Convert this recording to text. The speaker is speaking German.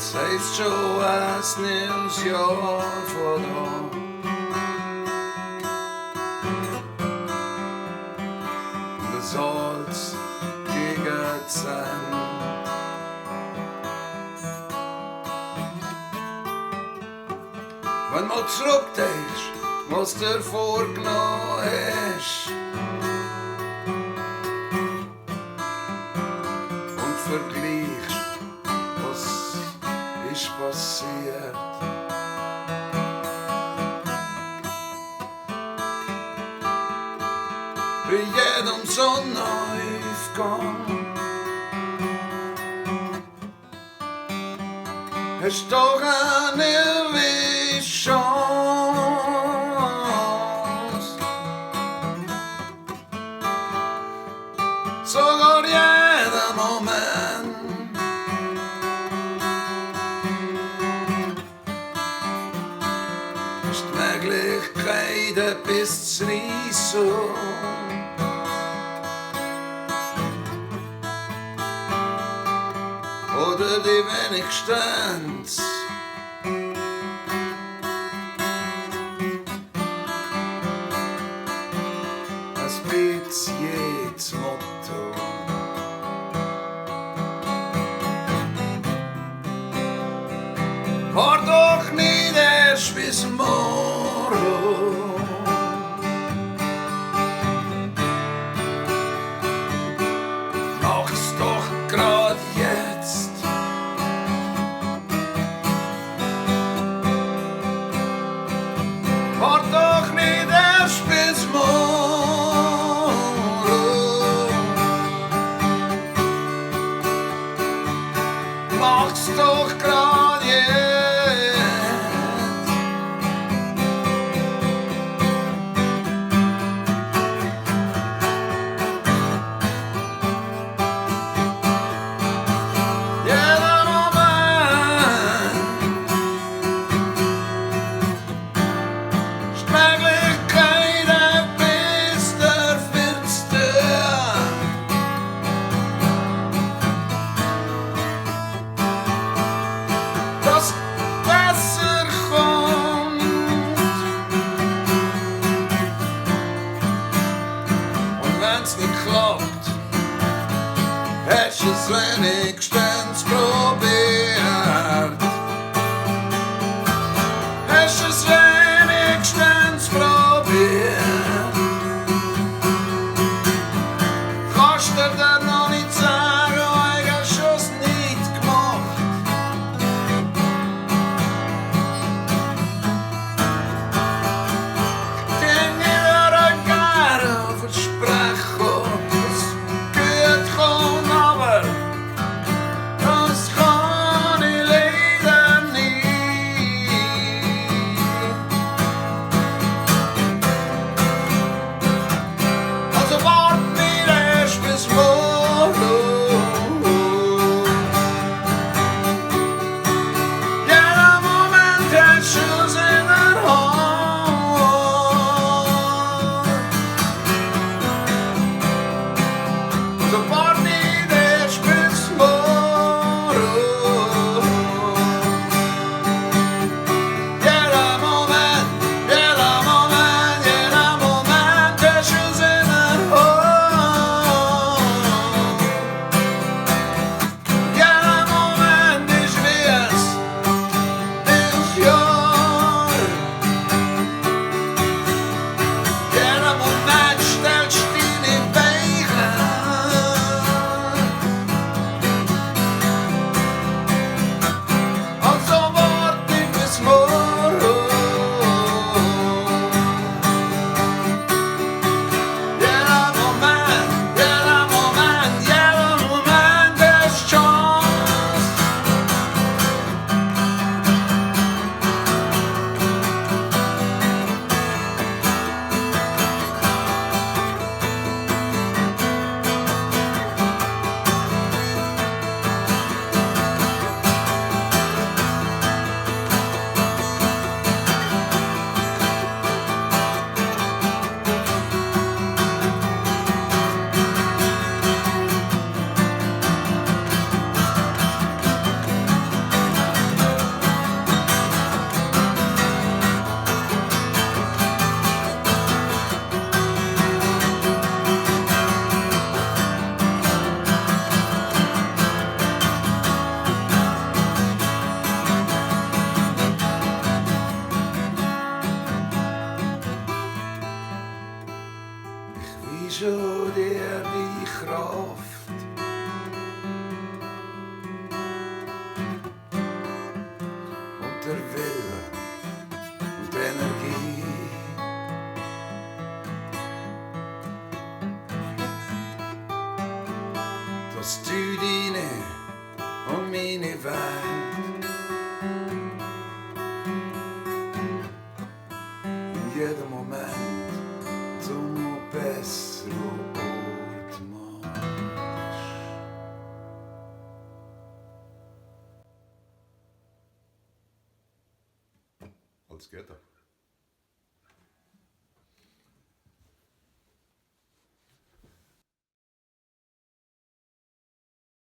Jetzt heisst schon ein neues Jahr von da. Das Holz gegen 10. Wenn du zurückdenkst, was dir vorgenommen hast und vergleichst, was ist passiert. Bei jedem Sonnenaufgang hast du doch eine Chance. Sogar jeden Moment hast die Möglichkeit, etwas zu reissen. Oder die wenigstens ein bisschen das Motto. War doch nicht erst bis morgen. Mach's doch grad jetzt. War doch nicht erst bis morgen. Mach's doch grad jetzt. Jeder Moment ist die Möglichkeit, etwas dafür zu tun. Das meine Welt. In jedem Moment zum besseren Ort machst. Alles Gute.